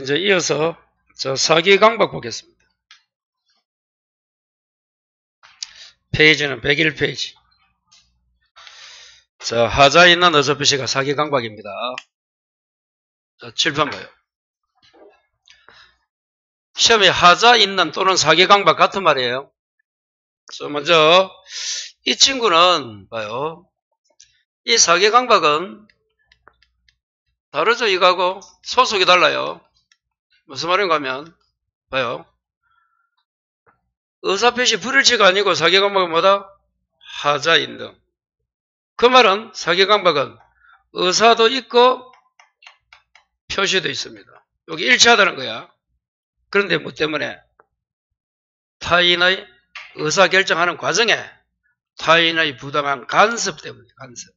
이제 이어서 사기 강박 보겠습니다. 페이지는 101페이지. 하자 있는 어저표시가 사기 강박입니다. 7번 봐요. 시험에 하자 있는 또는 사기 강박 같은 말이에요. 먼저 이 친구는 봐요. 이 사기 강박은 다르죠. 이거하고 소속이 달라요. 무슨 말인가 하면 봐요. 의사표시 불일치가 아니고 사기 강박은 뭐다? 하자 있는. 그 말은 사기 강박은 의사도 있고 표시도 있습니다. 여기 일치하다는 거야. 그런데 뭐 때문에? 타인의 의사결정하는 과정에 타인의 부당한 간섭 때문에, 간섭.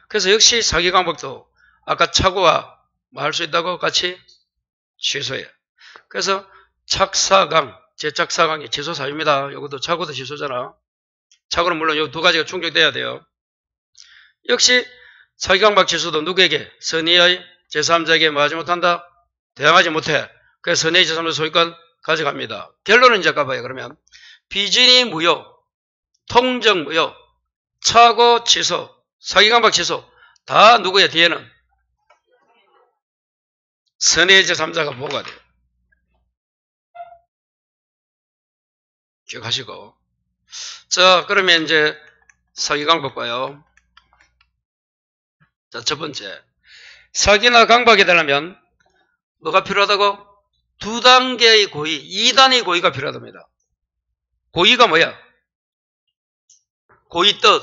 그래서 역시 사기 강박도 아까 착오와 뭐 할 수 있다고 같이 취소해. 그래서 착사강, 제착사강이 취소 사유입니다. 이것도 착오도 취소잖아. 착오는 물론 이 두 가지가 충족돼야 돼요. 역시 사기 강박 취소도 누구에게? 선의의 제3자에게 뭐 하지 못한다? 대항하지 못해. 그래서 선의의 제3자 소유권 가져갑니다. 결론은 이제 가봐요. 그러면 비진이 무효, 통정 무효, 착오 취소, 사기 강박 취소 다 누구의 뒤에는? 선의의 제3자가 보호가 돼요. 기억하시고. 그러면 이제 사기 강박 봐요. 첫 번째. 사기나 강박이 되려면 뭐가 필요하다고? 두 단계의 고의, 2단의 고의가 필요하답니다. 고의가 뭐야? 고의 뜻,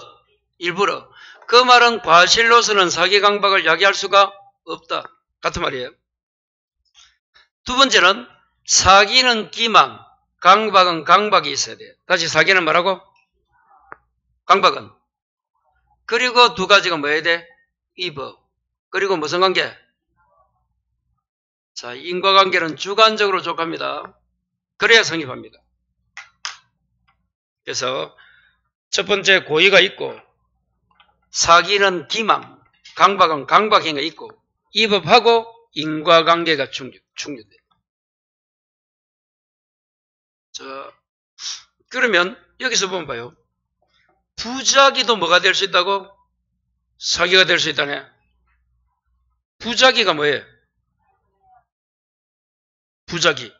일부러. 그 말은 과실로서는 사기 강박을 야기할 수가 없다. 같은 말이에요. 두 번째는 사기는 기망, 강박은 강박이 있어야 돼요. 다시 사기는 뭐라고? 강박은. 그리고 두 가지가 뭐여야 돼? 위법. 그리고 무슨 관계? 인과관계는 주관적으로 족합니다. 그래야 성립합니다. 그래서 첫 번째 고의가 있고 사기는 기망, 강박은 강박행위가 있고 위법하고 인과관계가 충족돼요. 그러면 여기서 보면 봐요. 부작위도 뭐가 될 수 있다고? 사기가 될 수 있다네. 부작위가 뭐예요? 부작위.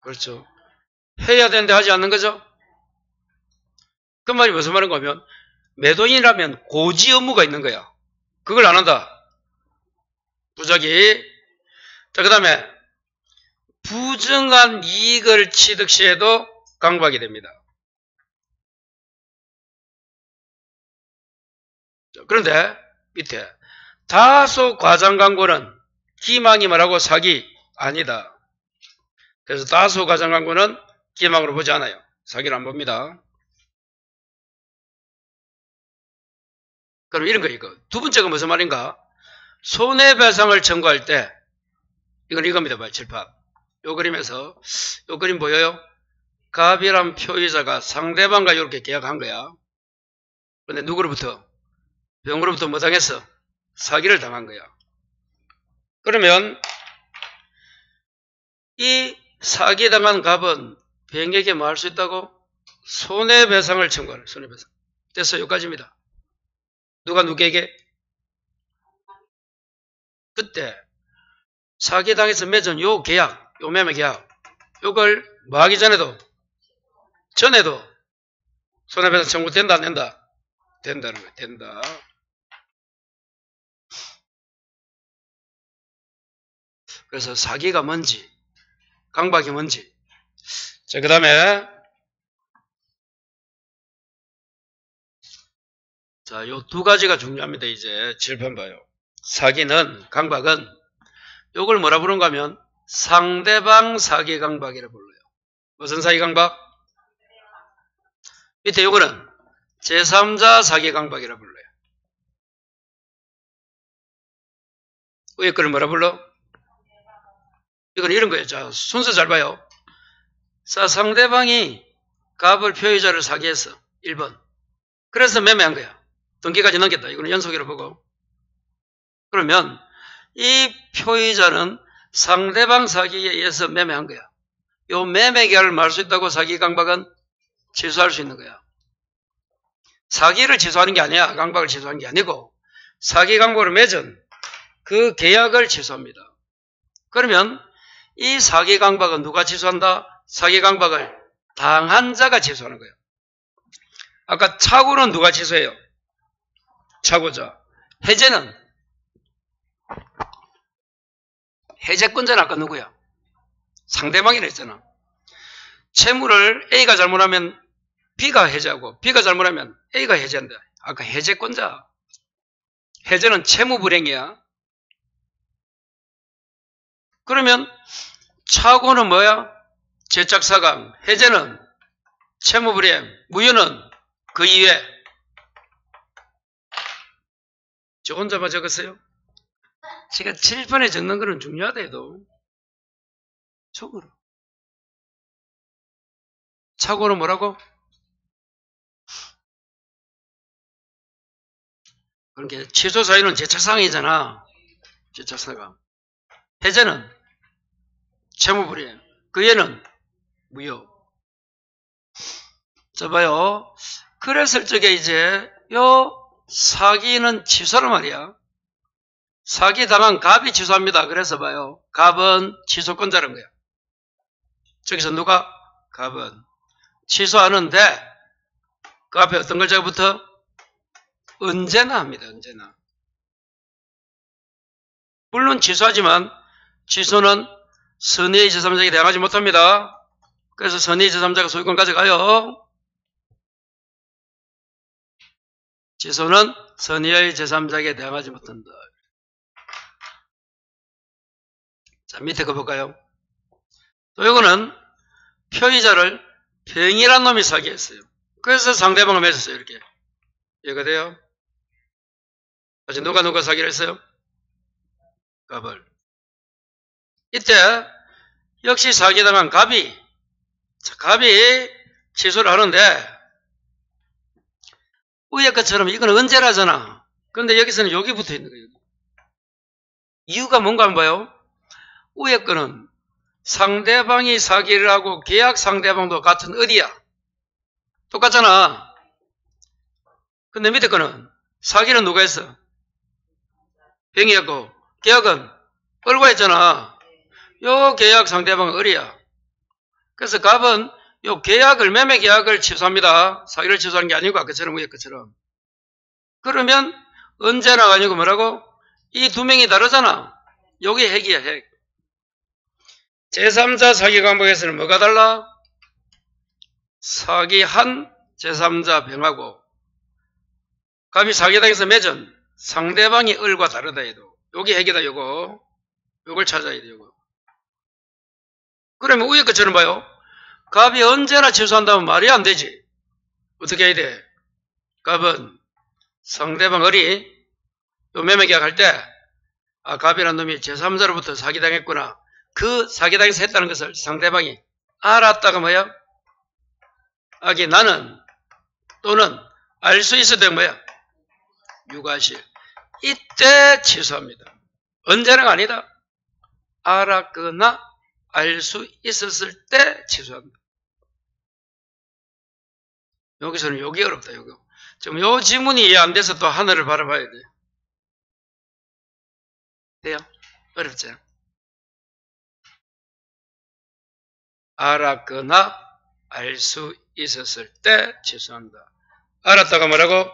그렇죠. 해야 되는데 하지 않는 거죠? 그 말이 무슨 말인가 하면 매도인이라면 고지 의무가 있는 거야. 그걸 안 한다. 부작위. 그 다음에 부정한 이익을 취득 시에도 강박이 됩니다. 그런데 밑에 다소 과장 광고는 기망이 뭐라고? 사기 아니다. 그래서 다소 과장 광고는 기망으로 보지 않아요. 사기를 안 봅니다. 그럼 이런 거 이거. 두 번째가 무슨 말인가? 손해배상을 청구할 때 이건 이겁니다. 봐요. 칠판. 요 그림에서 요 그림 보여요? 갑이란 표의자가 상대방과 이렇게 계약한 거야. 그런데 누구로부터? 병으로부터 뭐 당했어? 사기를 당한 거야. 그러면 이 사기당한 갑은 병에게 뭐 할 수 있다고? 손해배상을 청구하는 손해배상. 됐어. 여기까지입니다. 누가 누구에게? 그때 사기당해서 맺은 요 계약, 요 매매 계약, 요걸 뭐 하기 전에도 손해배상 청구 된다 안 된다? 된다는 거야. 된다. 그래서 사기가 뭔지, 강박이 뭔지. 그 다음에 요 두 가지가 중요합니다. 이제 칠판 봐요. 사기는, 강박은 요걸 뭐라 부른가 하면 상대방 사기 강박이라 불러요. 무슨 사기 강박? 밑에 요거는 제3자 사기 강박이라 불러요. 위에 거를 뭐라 불러? 이건 이런 거예요. 자, 순서 잘 봐요. 상대방이 갑을 표의자를 사기했어. 1번. 그래서 매매한 거야. 등기까지 넘겼다. 이거는 연속으로 보고. 그러면 이 표의자는 상대방 사기에 의해서 매매한 거야. 요 매매 계약을 말 수 있다고 사기 강박은 취소할 수 있는 거야. 사기를 취소하는 게 아니야. 강박을 취소하는 게 아니고 사기 강박을 맺은 그 계약을 취소합니다. 그러면 이 사기 강박은 누가 취소한다? 사기 강박을 당한 자가 취소하는 거예요. 아까 착오는 누가 취소해요? 착오자. 해제는? 해제권자는 아까 누구야? 상대방이라 했잖아. 채무를 A가 잘못하면 B가 해제하고 B가 잘못하면 A가 해제한다. 아까 해제권자. 해제는 채무 불이행이야. 그러면 착오는 뭐야? 제착사강. 해제는 채무 불이행. 무효는 그 이외. 저 혼자만 적었어요? 제가 칠판에 적는 거는 중요하다 해도 적으로. 착오는 뭐라고? 그러니까 취소 사유는 제착사항이잖아. 제착사강. 해제는 채무불이행. 그 예는 무효. 자 봐요. 그랬을 적에 이제 요 사기는 취소란 말이야. 사기 당한 갑이 취소합니다. 그래서 봐요. 갑은 취소권자라는 거야. 저기서 누가? 갑은 취소하는데 그 앞에 어떤 글자가 붙어? 언제나 합니다. 언제나. 물론 취소하지만 취소는 선의의 제3자에게 대항하지 못합니다. 그래서 선의의 제3자가 소유권 가져가요. 취소는 선의의 제3자에게 대항하지 못한다. 자, 밑에 거 볼까요? 또 이거는 표의자를 병이란 놈이 사기했어요. 그래서 상대방을 맺었어요. 이렇게. 이해가 돼요? 아직 누가 사기를 했어요? 갑을. 이때 역시 사기당한 갑이 취소를 하는데 위에 것처럼 이건 언제라잖아. 근데 여기서는 여기 붙어 있는 거예요. 이유가 뭔가 한번 봐요. 위에 거는 상대방이 사기를 하고 계약 상대방도 같은 어디야? 똑같잖아. 근데 밑에 거는 사기는 누가 했어? 병이 했고 계약은 을과 했잖아. 요 계약 상대방은 을이야. 그래서 갑은 요 계약을 매매 계약을 취소합니다. 사기를 취소하는 게 아니고 아까처럼 위에 것처럼. 그러면 언제나 아니고 뭐라고? 이 두 명이 다르잖아. 여기 핵이야 핵. 제3자 사기 강박에서는 뭐가 달라? 사기한 제3자 병하고 갑이 사기당해서 맺은 상대방이 을과 다르다 해도 여기 핵이다 요거. 요걸 찾아야 돼 요거. 그러면 위에 것처럼 봐요. 갑이 언제나 취소한다면 말이 안 되지. 어떻게 해야 돼? 갑은 상대방 을이 요 매매 계약할 때 갑이라는 놈이 제3자로부터 사기당했구나. 그 사기당해서 했다는 것을 상대방이 알았다가 뭐야? 나는 또는 알 수 있을 때 뭐야? 유가실. 이때 취소합니다. 언제나 아니다. 알았거나 알 수 있었을 때 취소합니다. 여기서는 여기 어렵다. 여기. 지금 요 지문이 이해 안 돼서 또 하늘을 바라봐야 돼. 돼요? 어렵죠? 알았거나 알 수 있었을 때 취소한다. 알았다가 뭐라고?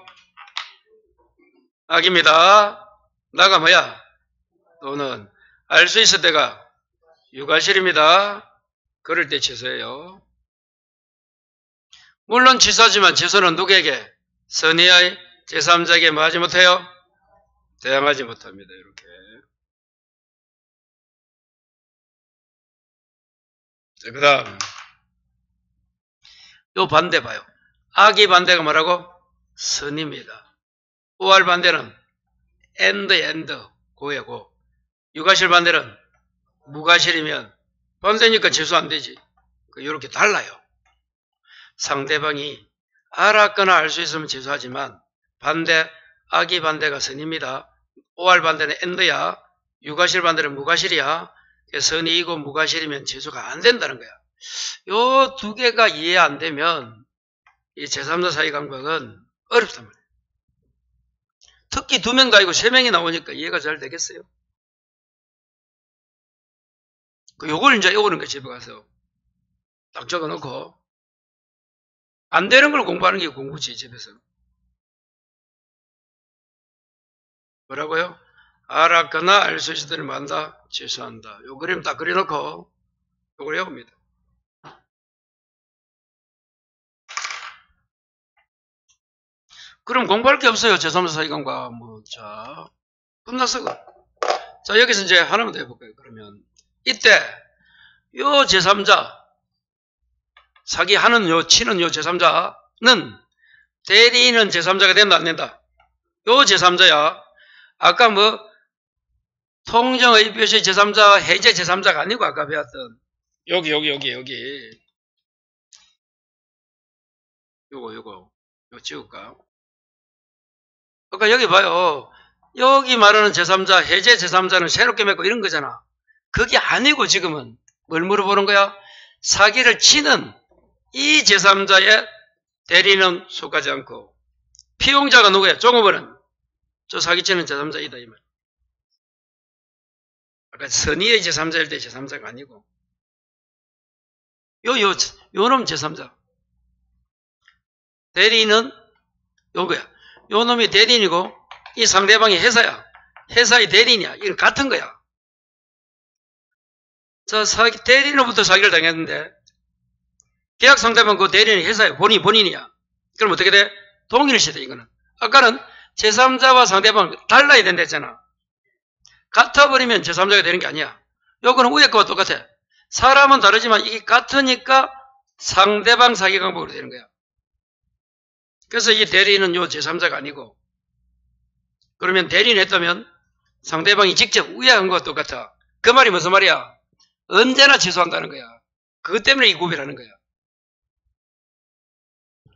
악입니다. 나가 뭐야? 또는 알 수 있을 때가 유가실입니다. 그럴 때 취소해요. 물론 취소하지만 취소는 누구에게? 선의의 제3자에게 뭐 하지 못해요? 대항하지 못합니다. 이렇게. 자, 그 다음 요 반대 봐요. 악의 반대가 뭐라고? 선입니다. 우할 반대는 엔드 고예고 유가실 반대는 무가실이면 반대니까 취소 안 되지. 이렇게 달라요. 상대방이 알았거나 알 수 있으면 취소하지만 반대, 악의 반대가 선입니다. 오할 반대는 엔드야. 유과실 반대는 무과실이야. 선이이고 무과실이면 취소가 안 된다는 거야. 요 두 개가 이해 안 되면 이 제3자 사이강박은 어렵단 말이에요. 특히 2명도 아니고 3명이 나오니까 이해가 잘 되겠어요? 요걸 이제 외우는 거야, 집에 가서. 딱 적어 놓고. 안 되는 걸 공부하는 게 공부지, 집에서. 뭐라고요? 알았거나 알 수 있을 때는 만다, 취소한다. 요 그림 딱 그려놓고, 요걸 외웁니다. 그럼 공부할 게 없어요. 제3자 사이강박. 자, 끝났어. 자, 여기서 이제 하나만 더 해볼까요? 그러면, 이때, 요 제3자, 사기하는 치는 요 제3자는 대리인은 제3자가 된다, 안 된다? 요 제3자야. 아까 통정의 표시 제3자, 해제 제3자가 아니고 아까 배웠던 여기. 요거 찍을까? 아까 여기 봐요. 여기 말하는 제3자, 해제 제3자는 새롭게 맺고 이런 거잖아. 그게 아니고 지금은 뭘 물어보는 거야? 사기를 치는 이 제3자의 대리는 속하지 않고 피용자가 누구야? 종업원은 저 사기치는 제3자이다 이 말. 아까 선의의 제3자일 때 제3자가 아니고 요놈 제3자. 대리인은 요거야. 요 놈이 대리인이고 이 상대방이 회사야. 회사의 대리인이야. 이건 같은 거야. 자, 대리인으로부터 사기를 당했는데 계약 상대방 그 대리인이 회사야. 본인이야. 그럼 어떻게 돼? 동일시돼 이거는. 아까는 제3자와 상대방 달라야 된다 했잖아. 같아버리면 제3자가 되는 게 아니야. 요거는 위에 거와 똑같아. 사람은 다르지만 이게 같으니까 상대방 사기강박으로 되는 거야. 그래서 이 대리인은 요 제3자가 아니고 그러면 대리인 했다면 상대방이 직접 위한 거와 똑같아. 그 말이 무슨 말이야? 언제나 취소한다는 거야. 그것 때문에 이 구별하는 거야.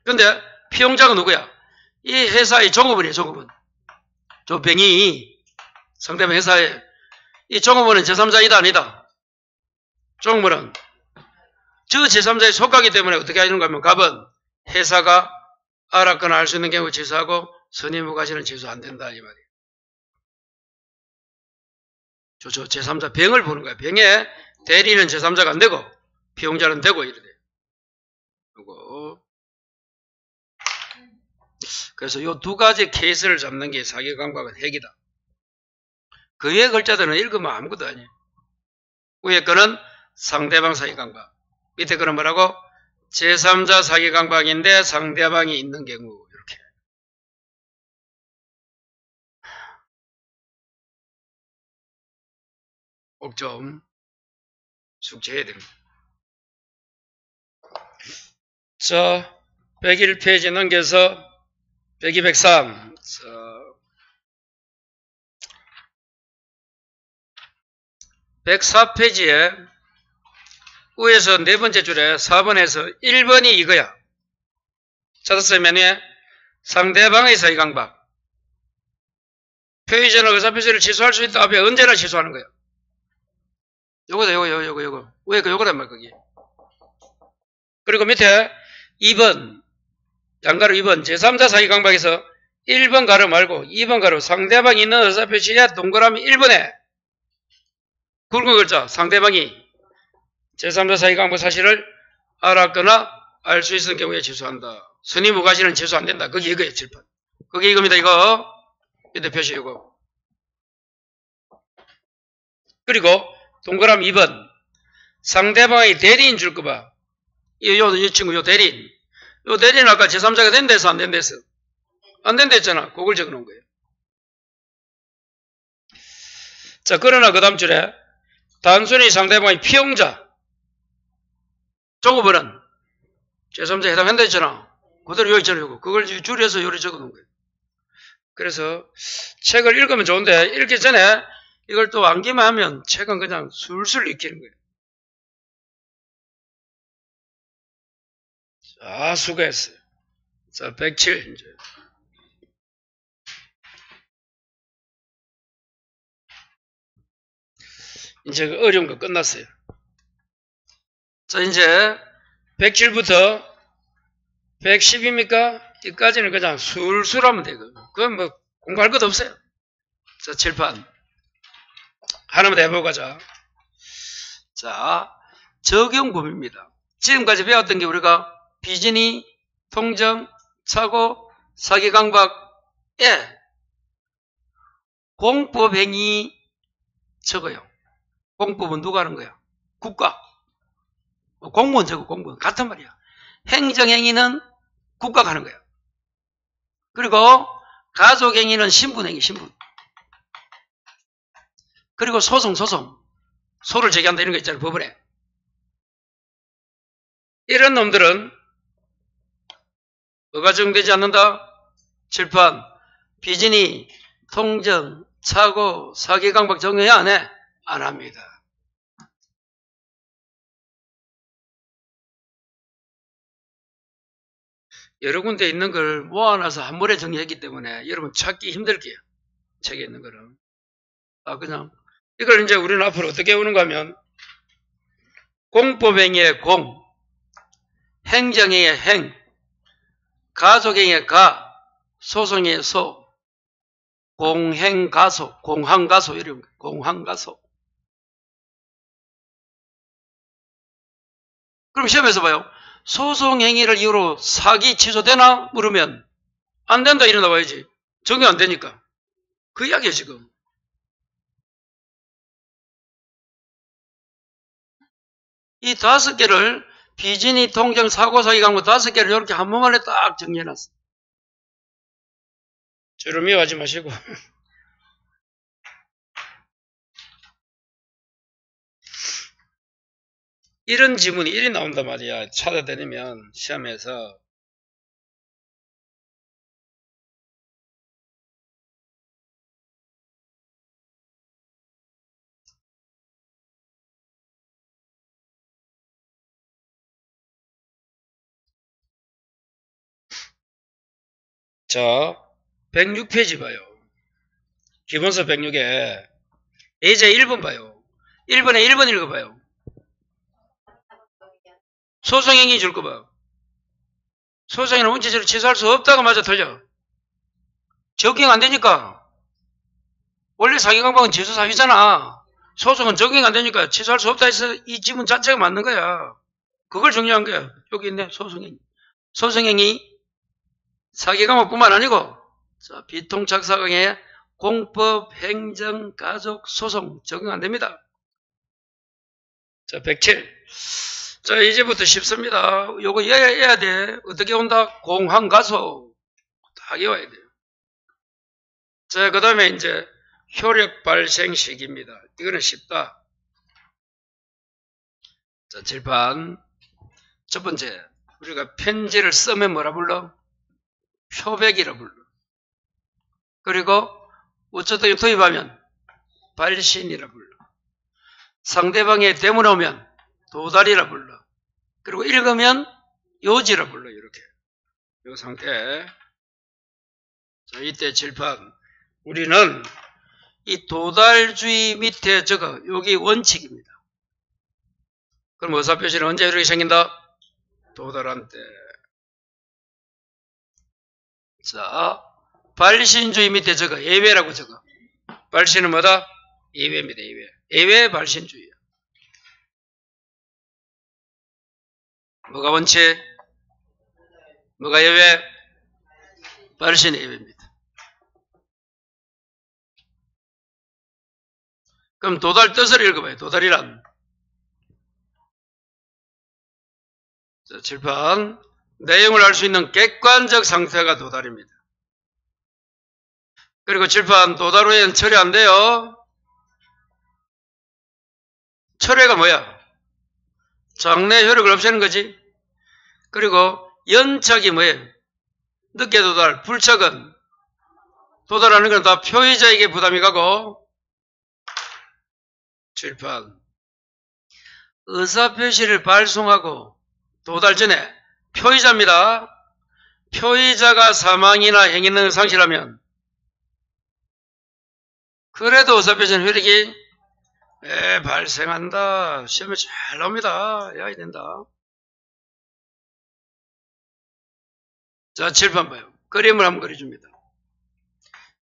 근데 피용자가 누구야? 이 회사의 종업원이야, 종업원. 조병이 상대방 회사에 이 종업원은 제3자이다 아니다? 종업원은 저 제3자에 속하기 때문에 어떻게 하는가 하면 갑은 회사가 알았거나 알 수 있는 경우 취소하고 선임무과실은 취소 안 된다 이 말이에요. 저 제3자 병을 보는 거야. 병에 대리는 제3자가 안 되고 피용자는 되고 이래 돼. 요거. 그래서 요 두 가지 케이스를 잡는 게 사기강박은 핵이다. 그 위에 글자들은 읽으면 아무것도 아니에요. 위에 거는 상대방 사기강박. 밑에 거는 뭐라고? 제3자 사기강박인데 상대방이 있는 경우 이렇게. 꼭 좀 숙지해야 됩니다. 자, 101페이지 넘겨서 102, 103. 자, 104페이지에 위에서 네 번째 줄에 4번에서 1번이 이거야. 찾았어요? 메뉴에 상대방의 사기강박. 표의전화 의사표시를 취소할 수 있다. 앞에 언제나 취소하는 거야. 요거다, 요거. 왜 요거란 말, 거기. 그리고 밑에 2번, 양가로 2번, 제3자 사기강박에서 1번 가로 말고 2번 가로 상대방이 있는 의사표시에 동그라미 1번에 굵은 글자, 상대방이 제3자 사기강박 사실을 알았거나 알 수 있는 경우에 취소한다. 선의무과실은 취소 안 된다. 그게 이거예요, 칠판. 그게 이겁니다, 이거. 밑에 표시 이거. 그리고 동그라미 2번. 상대방의 대리인 줄 거 봐. 이 친구, 요 대리인. 요 대리인 아까 제3자가 된다 해서 안 된다 했어. 안 된다 했잖아. 그걸 적어 놓은 거예요. 자, 그러나 그 다음 줄에 단순히 상대방의 피용자. 종업원은 제3자에 해당한다 했잖아. 그대로 여기 있잖아, 요거. 그걸 줄여서 요리 적어 놓은 거예요. 그래서 책을 읽으면 좋은데 읽기 전에 이걸 또 암기만 하면 책은 그냥 술술 익히는 거예요. 자, 수고했어요. 자, 107. 이제 그 어려운 거 끝났어요. 자, 이제 107부터 110입니까? 여기까지는 그냥 술술 하면 되거든요. 그건 뭐 공부할 것도 없어요. 자, 칠판. 하나만 더 해보고 가자. 자, 적용범위입니다. 지금까지 배웠던 게 우리가 비진이, 통정, 착오, 사기강박에 공법행위 적어요. 공법은 누가 하는 거야? 국가. 공무원 적어, 공무원. 같은 말이야. 행정행위는 국가가 하는 거야. 그리고 가족행위는 신분행위, 신분. 그리고 소송. 소를 제기한다 이런 거 있잖아요, 법원에. 이런 놈들은 뭐가 적용되지 않는다? 칠판, 비진이, 통정, 착오, 사기강박 적용해 안 해? 안 합니다. 여러 군데 있는 걸 모아놔서 한 번에 정리했기 때문에 여러분 찾기 힘들게요. 책에 있는 거는. 그냥 이걸 이제 우리는 앞으로 어떻게 오는가 하면 공법행위의 공, 행정행위의 행, 가족행위의 가, 소송의 소, 공행가소, 공항가소 이런 거, 공항가소. 그럼 시험에서 봐요. 소송행위를 이유로 사기 취소되나? 물으면 안 된다 이러 나와야지. 적용 안 되니까. 그 이야기야 지금. 이 5개를 비진이, 통정, 사고, 사기, 강박 5개를 이렇게 한 번만에 딱 정리해놨어. 저를 미워하지 마시고. 이런 지문이 이리 나온단 말이야. 찾아다니면 시험에서. 자, 106페이지 봐요. 기본서 106에 예제 1번 봐요. 1번에 1번 읽어봐요. 소송행위 줄 거 봐. 소송행위는 원칙적으로 취소할 수 없다고 맞아 틀려. 적용 안 되니까. 원래 사기강박은 취소 사유잖아. 소송은 적용 안 되니까 취소할 수 없다 해서 이 지문 자체가 맞는 거야. 그걸 정리한 거야. 여기 있네. 소송행위. 소송행위 사기강박뿐만 아니고 자, 비통착사강의 공법, 행정, 가족, 소송 적용 안 됩니다. 자, 107. 자, 이제부터 쉽습니다. 요거 해야 돼. 어떻게 온다? 공항가소. 다 외워야 돼요. 자, 그 다음에 이제 효력 발생 시기입니다. 이거는 쉽다. 자, 칠판. 첫 번째, 우리가 편지를 쓰면 뭐라 불러? 표백이라 불러. 그리고 우체통에 도입하면 발신이라 불러. 상대방의 대문 오면 도달이라 불러. 그리고 읽으면 요지라 불러. 이렇게. 이 상태. 자, 이때 칠판. 우리는 이 도달주의 밑에 적어. 여기 원칙입니다. 그럼 의사표시는 언제 이렇게 생긴다? 도달한 때. 자, 발신주의 밑에 적어. 예외라고 적어. 발신은 뭐다? 예외입니다. 예외. 예외 발신주의야. 뭐가 원칙? 뭐가 예외? 발신 예외입니다. 그럼 도달 뜻을 읽어봐요. 도달이란. 자, 칠판. 내용을 알 수 있는 객관적 상태가 도달입니다. 그리고 칠판 도달 후에는 철회 안 돼요. 철회가 뭐야? 장래 효력을 없애는 거지. 그리고 연착이 뭐예요? 늦게 도달, 불착은 도달하는 건 다 표의자에게 부담이 가고. 칠판. 의사표시를 발송하고 도달 전에 표의자입니다. 표의자가 사망이나 행위능력 상실하면 그래도 어사표시는 효력이 발생한다. 시험에 잘 나옵니다. 해야 된다. 자, 7번 봐요. 그림을 한번 그려줍니다.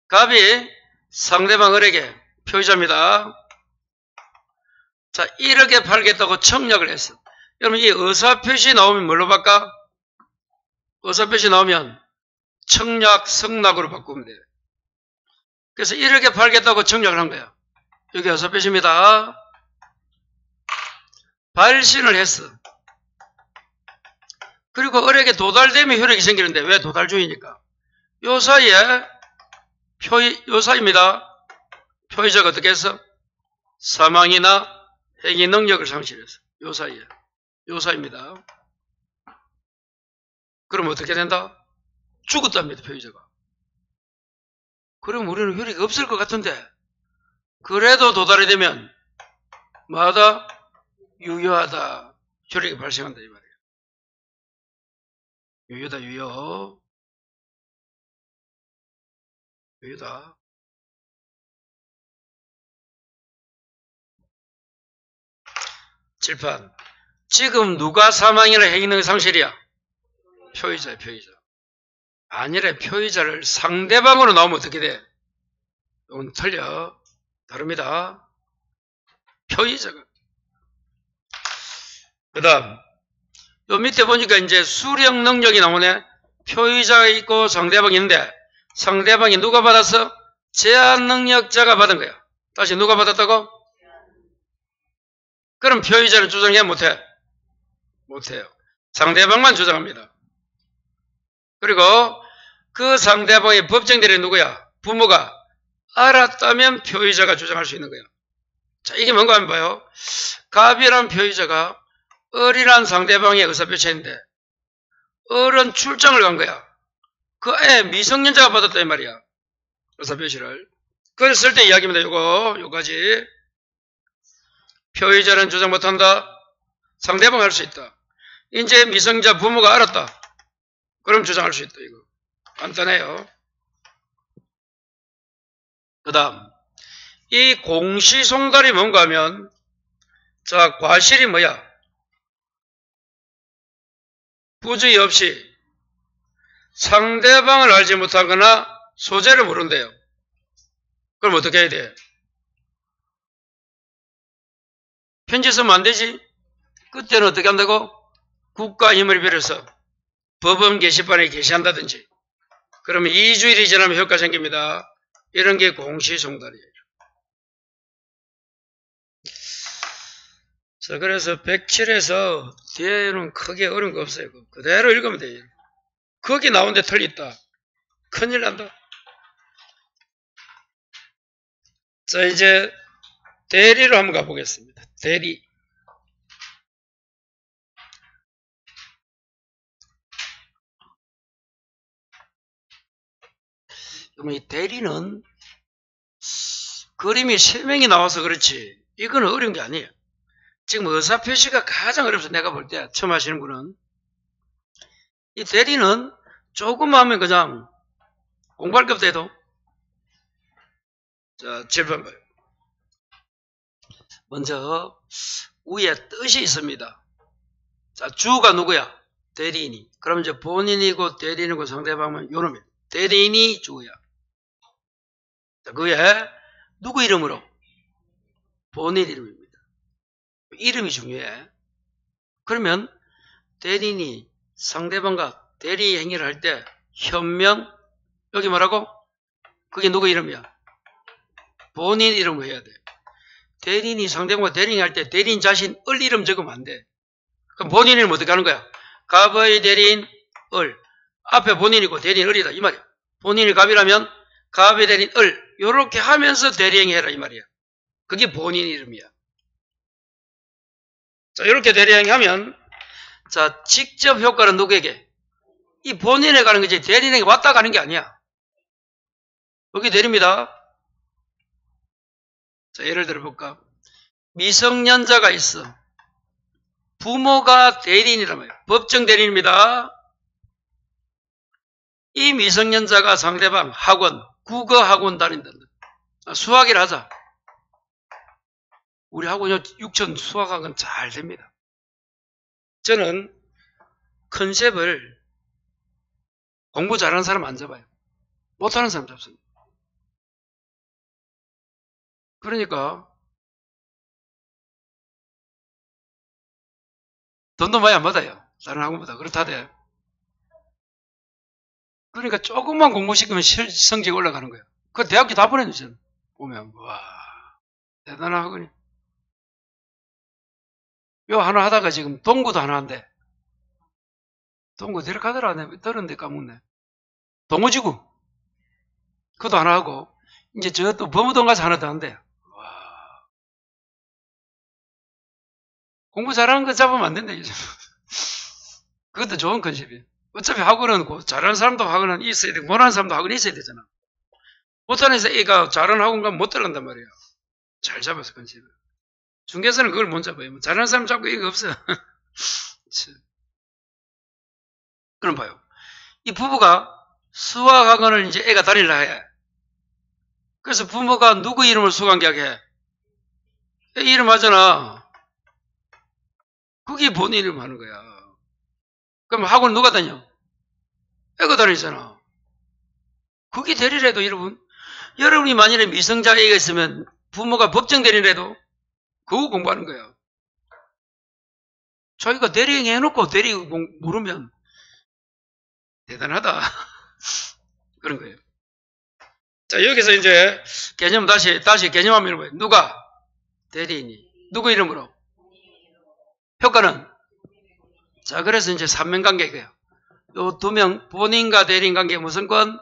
갑이 상대방 을에게 표의자입니다. 자, 1억에 팔겠다고 청약을 했어. 여러분, 이 의사표시 나오면 뭘로 바꿔? 의사표시 나오면 청약, 성낙으로 바꾸면 돼요. 그래서 1억에 팔겠다고 청약을 한 거야. 여기 의사표시입니다. 발신을 했어. 그리고 을에게 도달되면 효력이 생기는데 왜 도달 중이니까? 요 사이에 요 사이입니다. 표의자가 어떻게 했어? 사망이나 행위 능력을 상실했어. 요 사이에. 요 사이입니다. 그럼 어떻게 된다? 죽었답니다, 표의자가. 그럼 우리는 효력이 없을 것 같은데, 그래도 도달이 되면, 마다 유효하다. 효력이 발생한다, 이 말이에요. 유효다, 유효. 유효다. 칠판. 지금 누가 사망이나 행위능력 상실이야? 표의자야, 표의자. 아니래, 표의자를 상대방으로 나오면 어떻게 돼? 이건 틀려. 다릅니다. 표의자가. 그 다음, 요 밑에 보니까 이제 수령 능력이 나오네. 표의자가 있고 상대방이 있는데, 상대방이 누가 받았어? 제한 능력자가 받은 거야. 다시 누가 받았다고? 그럼 표의자는 주장해? 못해? 못해요. 상대방만 주장합니다. 그리고 그 상대방의 법정 대리인 누구야? 부모가 알았다면 표의자가 주장할 수 있는 거야. 자, 이게 뭔가 하면 봐요. 갑이란 표의자가 을이란 상대방의 의사표시인데 을은 출장을 간 거야. 그 애 미성년자가 받았다 이 말이야. 의사표시를. 그랬을 때 이야기입니다. 요까지. 표의자는 주장 못한다. 상대방 할 수 있다. 이제 미성년자 부모가 알았다. 그럼 주장할 수 있다. 이거 간단해요. 그 다음 이 공시송달이 뭔가 하면 자 과실이 뭐야? 부주의 없이 상대방을 알지 못하거나 소재를 모른대요. 그럼 어떻게 해야 돼? 편지 쓰면 안 되지? 그때는 어떻게 한다고? 국가 힘을 빌어서 법원 게시판에 게시한다든지. 그러면 2주일이 지나면 효과 생깁니다. 이런 게 공시송달이에요. 자, 그래서 107에서 뒤에는 크게 어려운 거 없어요. 그대로 읽으면 돼요. 거기 나온데 틀렸다. 큰일 난다. 자, 이제 대리로 한번 가보겠습니다. 대리. 그럼 이 대리는 그림이 3명이 나와서 그렇지 이건 어려운 게 아니에요. 지금 의사표시가 가장 어렵습니다. 내가 볼 때 처음 하시는 분은 이 대리는 조금 하면 그냥 공부할 것도 해도. 자, 7번 봐요. 먼저 위에 뜻이 있습니다. 자, 주가 누구야? 대리인이. 그럼 이제 본인이고 대리인이고 상대방은 요놈이에요. 대리인이 주야. 자, 그 위에 누구 이름으로? 본인 이름입니다. 이름이 중요해. 그러면 대리인이 상대방과 대리 행위를 할 때 현명 여기 뭐라고? 그게 누구 이름이야? 본인 이름으로 해야 돼. 대리인이 상대방과 대리행 할 때 대리인 자신 을 이름 적으면 안 돼. 그럼 본인 이름 어떻게 하는 거야? 갑의 대리인 을. 앞에 본인이고 대리인 을이다 이 말이야. 본인이 갑이라면 갑의 대리인 을. 요렇게 하면서 대리행 해라 이 말이야. 그게 본인 이름이야. 자, 이렇게 대리행 하면 자, 직접 효과는 누구에게? 이 본인에 가는 거지 대리인에게 왔다 가는 게 아니야. 여기 대리입니다. 자, 예를 들어볼까? 미성년자가 있어. 부모가 대리인이란 말이에요. 법정 대리인입니다. 이 미성년자가 상대방 학원, 국어 학원 다닌다. 수학이라 하자. 우리 학원 육천 수학학원 잘 됩니다. 저는 컨셉을 공부 잘하는 사람 안 잡아요. 못하는 사람 잡습니다. 그러니까 돈도 많이 안 받아요. 다른 학원보다. 그렇다대. 그러니까 조금만 공부시키면 성적이 올라가는 거예요. 그 대학교 다 보내주잖아요. 보면 와 대단한 학원이. 요 하나 하다가 지금 동구도 하나 한대. 동구 데려가더라. 들었는데 까먹네. 동호지구. 그것도 하나 하고 이제 저 또 범우동 가서 하나 더 한대. 와. 공부 잘하는 거 잡으면 안 된다. 요즘. 그것도 좋은 컨셉이에요. 어차피 학원은 잘하는 사람도 학원은 있어야 되고 못하는 사람도 학원이 있어야 되잖아. 못하는 애가 잘하는 학원 가면 못 들어간단 말이야. 잘 잡아서 컨셉을. 중개사는 그걸 못 잡아요. 뭐 잘하는 사람 잡고 이거 없어요. 그럼 봐요. 이 부부가 수학학원을 이제 애가 다니려 해. 그래서 부모가 누구 이름을 수강계약해? 애 이름 하잖아. 그게 본인 이름 하는 거야. 그럼 학원 누가 다녀? 애가 다니잖아. 그게 대리래도 여러분이 만일에 미성자 애가 있으면 부모가 법정 대리래도 그거 공부하는 거야. 자기가 대리행 해놓고 대리 모르면 대단하다. 그런 거예요. 자, 여기서 이제 개념 다시 개념 한번 해봐요. 누가? 대리인이. 누구 이름으로? 효과는? 자, 그래서 이제 삼면관계예요. 요 두 명, 본인과 대리인 관계 무슨 권?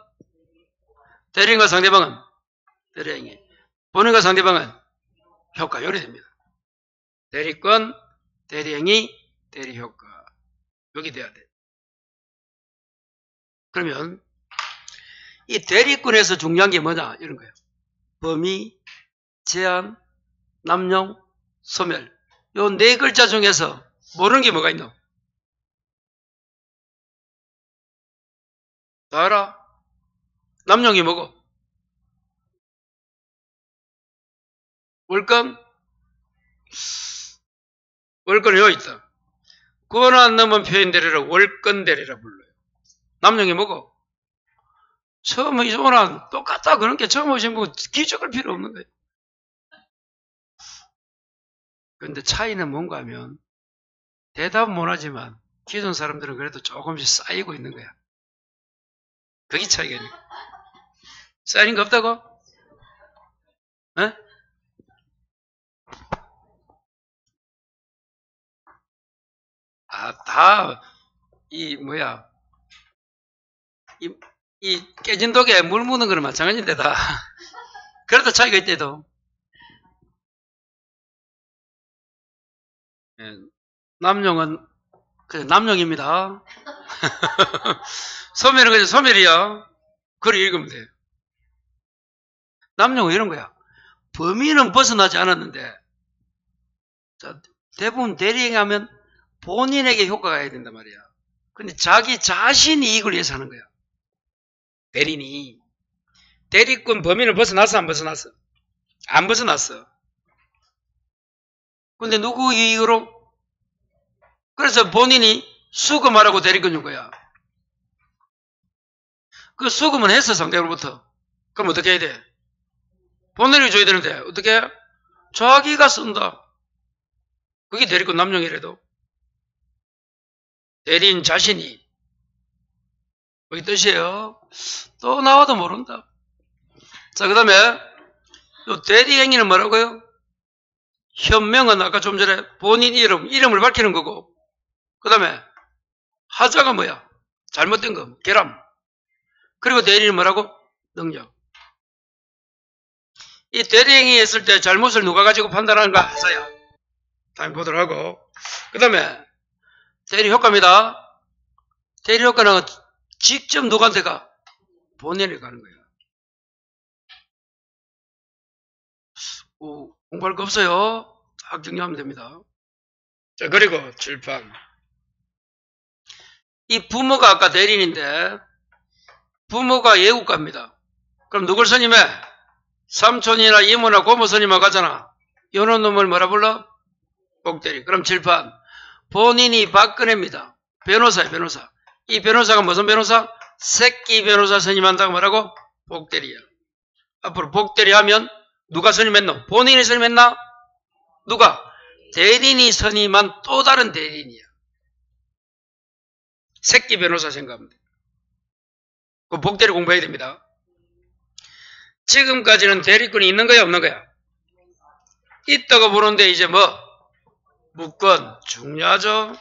대리인과 상대방은? 대리행위. 본인과 상대방은? 효과. 요리 됩니다. 대리권, 대리행위, 대리효과. 여기 돼야 돼. 그러면 이 대리권에서 중요한 게 뭐냐? 이런 거예요. 범위, 제한, 남용, 소멸. 요 네 글자 중에서 모르는 게 뭐가 있노? 다 알아? 남용이 뭐고? 월권? 월권이 여기 있다. 권한 넘은 표현 대리를 월권 대리라 불러요. 남용이 뭐고? 처음 오나 똑같다 그런 게 처음 오신 분 기적을 필요 없는 거예요. 그런데 차이는 뭔가 하면 대답은 못하지만 기존 사람들은 그래도 조금씩 쌓이고 있는 거야. 그게 차이가니까. 쌓이는 거 없다고? 에? 이 깨진 독에 물 묻는 거는 마찬가지인데 다. 그래도 차이가 있대도. 남용은 그냥 남용입니다. 소멸은 그냥 소멸이야. 그걸 읽으면 돼. 남용은 이런 거야. 범위는 벗어나지 않았는데, 자, 대부분 대리행하면 본인에게 효과가 해야 된단 말이야. 근데 자기 자신 이익을 위해서 하는 거야. 대리인이. 대리권 범위를 벗어났어, 안 벗어났어? 안 벗어났어. 근데 누구 이익으로? 그래서 본인이 수금하라고 대리권 준 거야. 그 수금은 했어, 상대로부터. 그럼 어떻게 해야 돼? 본인이 줘야 되는데, 어떻게 해? 자기가 쓴다. 그게 대리권 남용이라도. 대리인 자신이. 그게 뜻이에요. 또 나와도 모른다. 자, 그 다음에, 대리행위는 뭐라고요? 현명은 아까 좀 전에 본인 이름을 밝히는 거고, 그 다음에, 하자가 뭐야? 잘못된 거, 결함. 그리고 대리인은 뭐라고? 능력. 이 대리행위 했을 때 잘못을 누가 가지고 판단하는가? 하자야. 다음에 보도록 하고. 그 다음에, 대리효과입니다. 대리효과는 직접 누구한테 가? 본인이 가는 거야. 공부할 거 없어요. 딱 정리하면 됩니다. 자, 그리고 질판. 이 부모가 아까 대리인인데, 부모가 예우가입니다. 그럼 누굴 선임해? 삼촌이나 이모나 고모 선임하고 가잖아. 요런 놈을 뭐라 불러? 복대리. 그럼 칠판. 본인이 박근혜입니다. 변호사야, 변호사. 이 변호사가 무슨 변호사? 새끼 변호사 선임한다고 뭐라고? 복대리야. 앞으로 복대리 하면 누가 선임했노? 본인이 선임했나? 누가? 대리인이 선임한 또 다른 대리인이야. 새끼 변호사 생각합니다. 그 복대리 공부해야 됩니다. 지금까지는 대리권이 있는 거야, 없는 거야? 있다고 보는데 이제 뭐? 무권 중요하죠.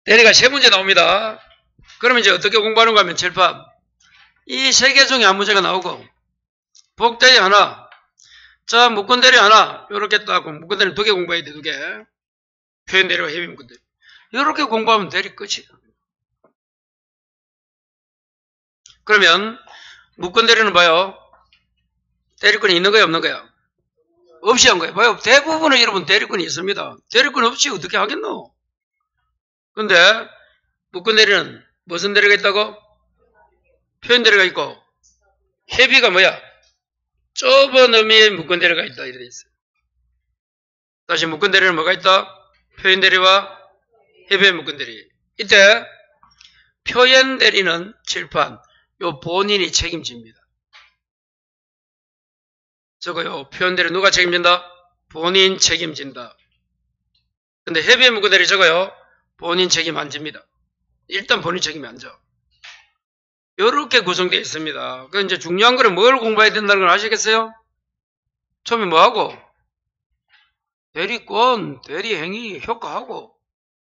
대리가 세 문제 나옵니다. 그러면 이제 어떻게 공부하는가 하면 칠판. 이 세 개 중에 한 문제가 나오고 복대리 하나, 자 무권대리 하나 요렇게 딱 무권대리 두 개 공부해야 돼. 두 개. 표현대리와 해비무권대리. 요렇게 공부하면 대리 끝이야. 그러면 무권대리는 봐요. 대리권이 있는 거야, 없는 거야? 없이 한 거예요. 봐요. 대부분은 여러분 대리권이 있습니다. 대리권 없이 어떻게 하겠노? 근데 무권대리는 무슨 대리가 있다고? 표현대리가 있고 해비가 뭐야? 좁은 의미의 무권대리가 있다. 이렇게 돼 있어요. 다시 무권대리는 뭐가 있다? 표현대리와 해비의 무권대리. 이때 표현대리는 칠판 요 본인이 책임집니다. 저거요. 표현대리 누가 책임진다? 본인 책임진다. 근데 해비의 무권대리 저거요. 본인 책임 안 집니다. 일단 본인 책임이 안 져. 요렇게 구성되어 있습니다. 그 이제 중요한 거는 뭘 공부해야 된다는 걸 아시겠어요? 처음에 뭐하고? 대리권, 대리행위 효과하고,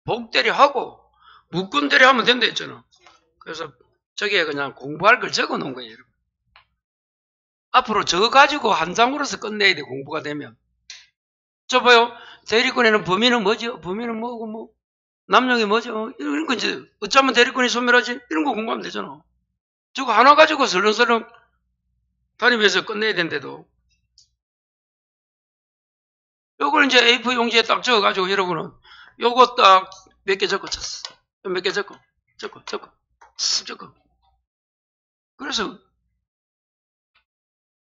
복대리하고, 무권대리 하면 된다 했잖아. 그래서 저기에 그냥 공부할 걸 적어 놓은 거예요, 여러분. 앞으로 저거 가지고 한 장으로서 끝내야 돼, 공부가 되면. 저 봐요. 대리권에는 범위는 뭐죠? 범위는 뭐고, 뭐. 남용이 뭐죠? 이런 거 이제, 어쩌면 대리권이 소멸하지? 이런 거 공부하면 되잖아. 저거 하나 가지고 설렁설렁 다니면서 끝내야 된대도. 요걸 이제 A4 용지에 딱 적어가지고 여러분은 요거 딱 몇 개 적어쳤어. 몇 개 적어. 그래서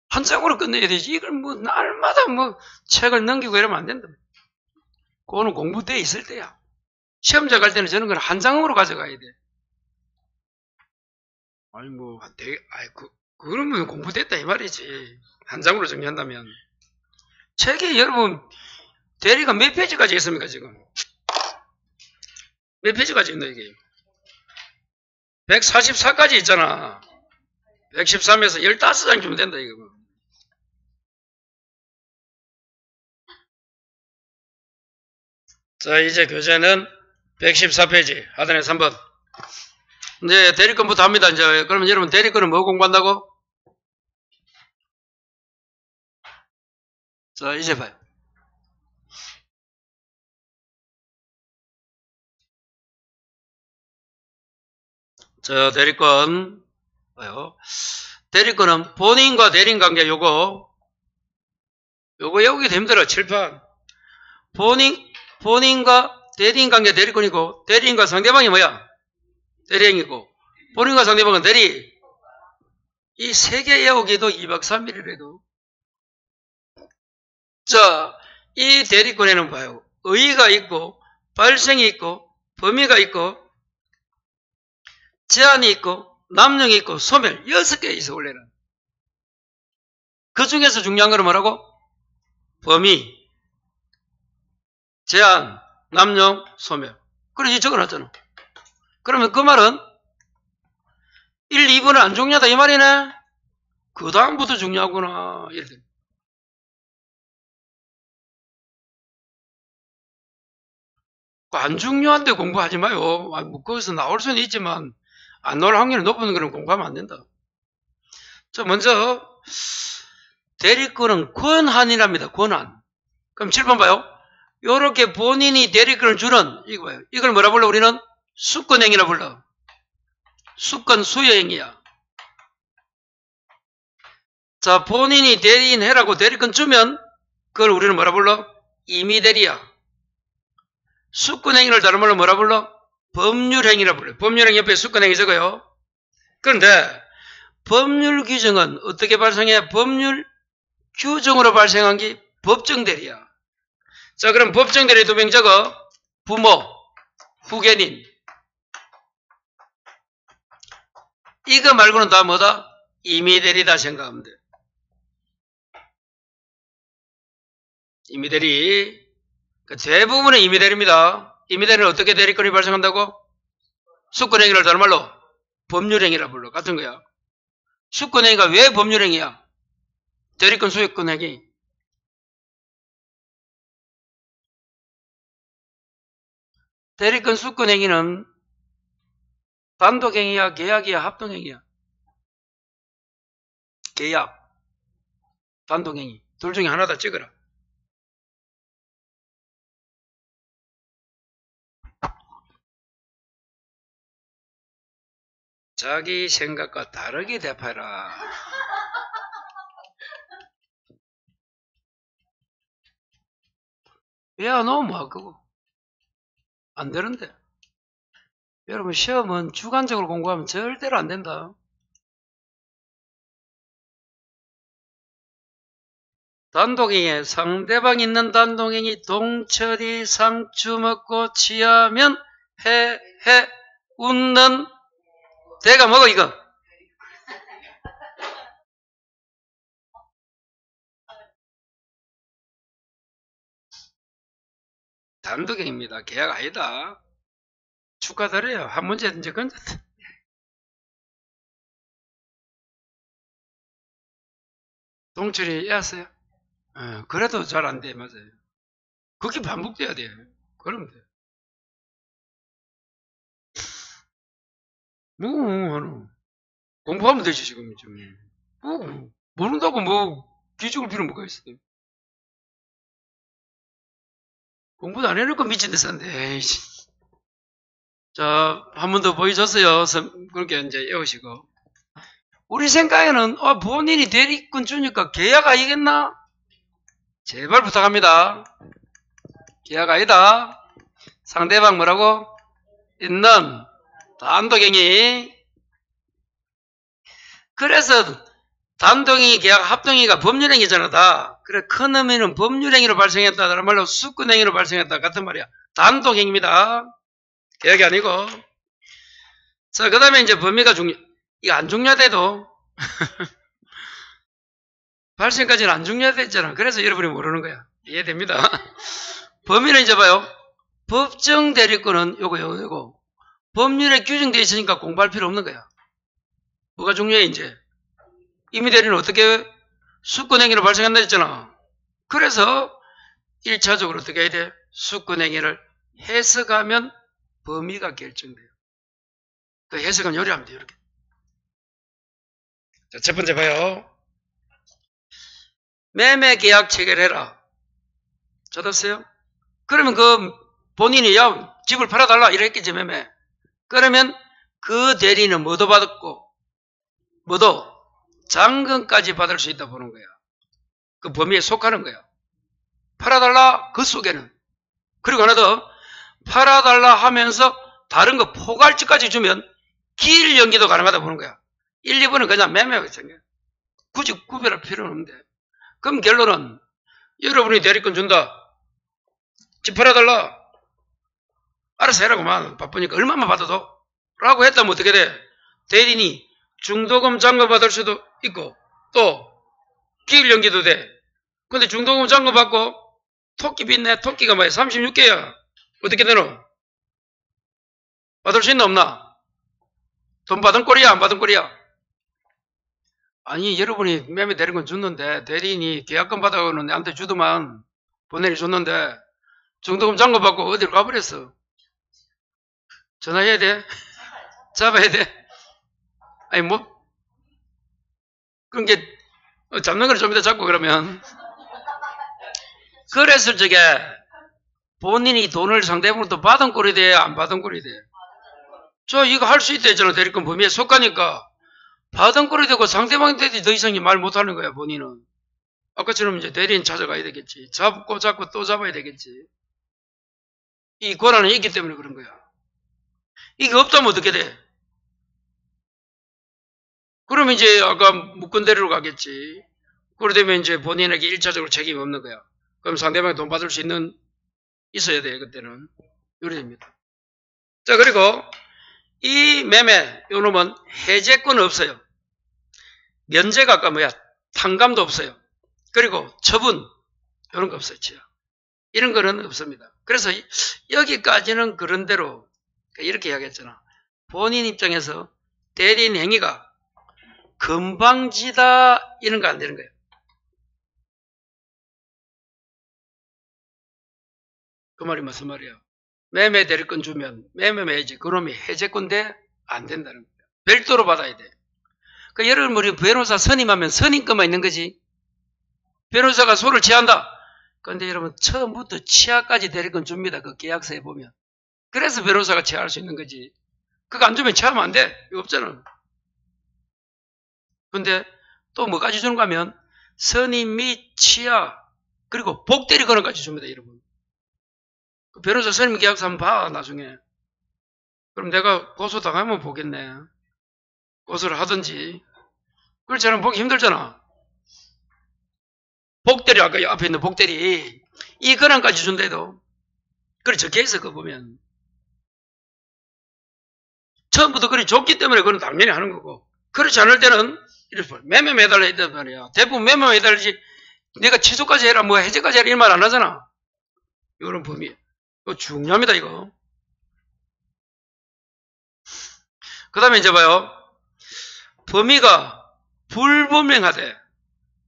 한 장으로 끝내야 되지. 이걸 뭐 날마다 뭐 책을 넘기고 이러면 안 된다. 그거는 공부돼 있을 때야. 시험자 갈 때는 저런 건 한 장으로 가져가야 돼. 아니 뭐 그러면 공부됐다 이 말이지. 한 장으로 정리한다면. 책이 여러분 대리가 몇 페이지까지 있습니까 지금? 몇 페이지까지 있나 이게? 144까지 있잖아. 113에서 15장 주면 된다 이거. 자 이제 교재는 114페이지 하단에 3번. 이제 대리권부터 합니다. 이제 그러면 여러분 대리권은 뭐 공부한다고? 자 이제 봐요. 자 대리권 봐요. 대리권은 본인과 대리인 관계 요거 외우기 힘들어. 칠판. 본인과 대리인 관계 대리권이고 대리인과 상대방이 뭐야? 대리행이고 본인과 상대방은 대리. 이 세 개 외우기도 2박 3일이라도. 자, 이 대리권에는 봐요. 의의가 있고 발생이 있고 범위가 있고 제한이 있고 남용이 있고 소멸 6개 있어 원래는. 그 중에서 중요한 거는 뭐라고? 범위, 제한, 남용, 소멸. 그래 적어놨잖아. 그러면 그 말은 1, 2번은 안 중요하다 이 말이네. 그 다음부터 중요하구나. 이렇게. 안 중요한데 공부하지 마요. 뭐 거기서 나올 수는 있지만 안 나올 확률이 높은 거는 공부하면 안 된다. 자, 먼저 대리권은 권한이랍니다. 권한. 그럼 7번 봐요. 요렇게 본인이 대리권을 주는 이거 봐요. 이걸 뭐라 불러 우리는? 수권행위라 불러. 수권 수여행위야. 자, 본인이 대리인 해라고 대리권 주면 그걸 우리는 뭐라 불러? 임의대리야. 수권행위를 다른 말로 뭐라 불러? 법률행위라 불러요. 법률행위 옆에 수권행위 적어요. 그런데 법률 규정은 어떻게 발생해? 법률 규정으로 발생한 게 법정대리야. 자, 그럼 법정대리 두 명 적어. 부모, 후견인. 이거 말고는 다 뭐다? 임의대리다 생각하면 돼. 임의대리. 대부분은 임의대리입니다. 임의대리는 어떻게 대리권이 발생한다고? 수권행위를 다른 말로 법률행위라 불러. 같은 거야. 수권행위가 왜 법률행위야? 대리권 소유권행위. 대리권 수권행위는 단독행위야, 계약이야, 합동행위야? 계약, 단독행위. 둘 중에 하나다 찍어라. 자기 생각과 다르게 대파라. 야, 너 뭐 할 거고? 안 되는데. 여러분, 시험은 주관적으로 공부하면 절대로 안 된다. 단독행위에 상대방 있는 단독행위 동철이 상추 먹고 취하면 해 웃는 대가 먹어 이거. 단독행위입니다. 계약 아니다. 축하드려요. 한 문제 이제 건졌다. 동철이 애었어요? 그래도 잘 안 돼. 맞아요. 그게 반복돼야 돼요. 그러면 돼. 공부하면 되지, 지금. 모른다고 기죽을 필요 뭐가 있어요. 공부도 안 해놓고 미친 데 산데, 에이씨. 자, 한 번 더 보여줬어요. 그렇게 이제 외우시고. 우리 생각에는, 본인이 대리권 주니까 계약 아니겠나? 제발 부탁합니다. 계약 아니다. 상대방 뭐라고? 있는 단독행위. 그래서 단독행위, 계약, 합동행위가 법률행위잖아 다. 그래 큰 의미는 법률행위로 발생했다. 다른 말로 수권행위로 발생했다. 같은 말이야. 단독행위입니다. 계약이 아니고. 자, 그 다음에 이제 범위가 이거 안 중요해도 발생까지는 안 중요했잖아. 그래서 여러분이 모르는 거야. 이해됩니다. 범위는 이제 봐요. 법정 대리권은 요거. 법률에 규정되어 있으니까 공부할 필요 없는 거야. 뭐가 중요해, 이제? 임의대리는 어떻게 수권행위로 발생한다 했잖아. 그래서 1차적으로 어떻게 해야 돼? 수권행위를 해석하면 범위가 결정돼요. 그 해석은 요리하면 돼요, 이렇게. 자, 첫 번째 봐요. 매매 계약 체결해라. 찾았어요? 그러면 본인이 집을 팔아달라 이랬겠지, 매매. 그러면 그 대리는 뭐도 받았고, 잔금까지 받을 수 있다 보는 거야. 그 범위에 속하는 거야. 팔아달라, 그 속에는. 그리고 하나 더, 팔아달라 하면서 다른 거 포괄적까지 주면 길 연기도 가능하다 보는 거야. 1, 2번은 그냥 매매하게 생겨. 굳이 구별할 필요는 없는데. 그럼 결론은, 여러분이 대리권 준다. 집 팔아달라. 알아서 해라고만. 바쁘니까 얼마만 받아도. 라고 했다면 어떻게 돼? 대리인이 중도금 잔금 받을 수도 있고, 또, 기일 연기도 돼. 근데 중도금 잔금 받고, 토끼 빚네. 토끼가 뭐야? 36개야. 어떻게 되노? 받을 수 있나 없나? 돈 받은 꼴이야? 안 받은 꼴이야? 아니, 여러분이 매매 대리권 줬는데, 대리인이 계약금 받아오는 내한테 주더만, 본인이 줬는데, 중도금 잔금 받고 어디로 가버렸어? 전화해야 돼? 잡아야 돼? 아니, 그런 게, 잡는 걸 좀 이따 잡고 그러면. 그랬을 적에, 본인이 돈을 상대방으로부터 받은 꼴이 돼? 안 받은 꼴이 돼? 저 이거 할 수 있다 했잖아. 대리권 범위에 속하니까. 받은 꼴이 되고 상대방한테 더 이상 말 못하는 거야, 본인은. 아까처럼 이제 대리인 찾아가야 되겠지. 잡고 또 잡아야 되겠지. 이 권한은 있기 때문에 그런 거야. 이게 없다면 어떻게 돼? 그러면 이제 아까 무건대리로 가겠지. 그러게 되면 이제 본인에게 1차적으로 책임이 없는 거야. 그럼 상대방이 돈 받을 수 있어야 돼, 그때는. 이래 됩니다. 자, 그리고 이 매매, 요 놈은 해제권은 없어요. 면제가 아까 뭐야? 탕감도 없어요. 그리고 처분, 이런 거 없어요. 이런 거는 없습니다. 그래서 여기까지는 그런대로 이렇게 이야기했잖아. 본인 입장에서 대리인 행위가 건방지다 이런 거 안 되는 거예요. 그 말이 무슨 말이야? 매매 대리권 주면 매매 매지 그놈이 해제권 돼? 안 된다는 거예요. 별도로 받아야 돼. 그 예를 들면 우리 변호사 선임하면 선임권만 있는 거지. 변호사가 소를 취한다. 그런데 여러분 처음부터 취하까지 대리권 줍니다. 그 계약서에 보면. 그래서 변호사가 취할 수 있는 거지. 그거 안 주면 취하면 안 돼. 이거 없잖아. 근데 또 뭐까지 주는가 하면 선임 및 취하 그리고 복대리권까지 줍니다. 여러분. 그 변호사 선임 계약서 한번 봐 나중에. 그럼 내가 고소당하면 보겠네. 고소를 하든지. 그렇지 않으면 보기 힘들잖아. 복대리 아까 앞에 있는 복대리 이 권한까지 준대도 그래 적혀있어 그거 보면. 처음부터 그리 줬기 때문에 그건 당연히 하는 거고 그렇지 않을 때는 이렇게 매매 매달려 있단 말이야. 대부분 매매 매달리지 내가 취소까지 해라 뭐 해제까지 해라 이런 말 안 하잖아. 이거는 범위. 이거 중요합니다 이거. 그 다음에 이제 봐요. 범위가 불분명하대.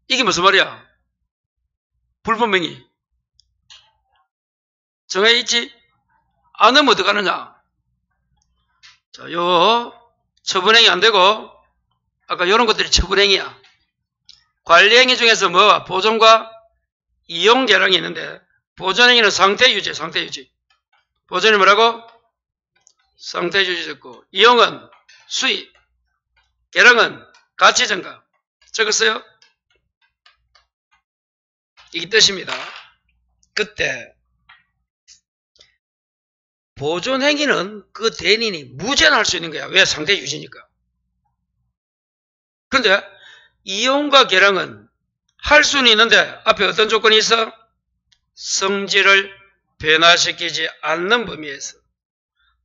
이게 무슨 말이야? 불분명히. 정해있지? 안 하면 어떡하느냐? 자, 요 처분행위 안 되고 아까 요런 것들이 처분행위야. 관리행위 중에서 뭐 보존과 이용 계량이 있는데 보존행위는 상태 유지, 상태 유지. 보존이 뭐라고? 상태 유지 적고 이용은 수익, 계량은 가치 증가. 적었어요? 이게 뜻입니다. 그때 보존행위는 그 대리인이 무죄나 할 수 있는 거야. 왜? 상태 유지니까. 그런데 이용과 계량은 할 수는 있는데 앞에 어떤 조건이 있어? 성질을 변화시키지 않는 범위에서.